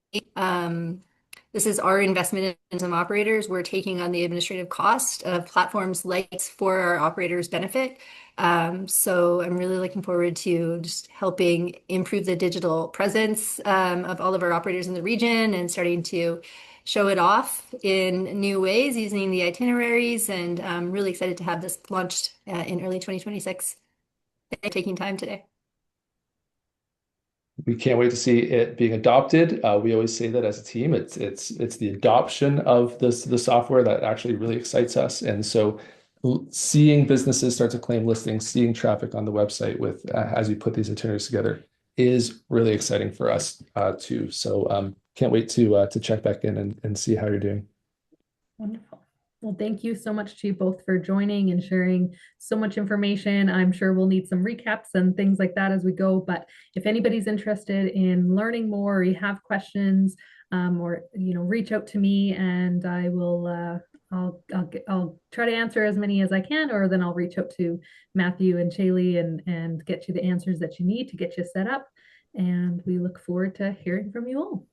Speaker 3: This is our investment in some operators. We're taking on the administrative cost of platforms like this for our operators' benefit. So I'm really looking forward to just helping improve the digital presence of all of our operators in the region and starting to show it off in new ways using the itineraries. And I'm really excited to have this launched in early 2026. Thank you for taking time today.
Speaker 2: We can't wait to see it being adopted. We always say that as a team, it's the adoption of the software that actually really excites us. And so seeing businesses start to claim listings, seeing traffic on the website with as you put these itineraries together is really exciting for us too. So can't wait to check back in and see how you're doing.
Speaker 1: Wonderful. Well, thank you so much to you both for joining and sharing so much information. I'm sure we'll need some recaps and things like that as we go. But if anybody's interested in learning more or you have questions, or reach out to me and I will. I'll try to answer as many as I can, or then I'll reach out to Matthew and Shaylee and get you the answers that you need to get you set up. And we look forward to hearing from you all.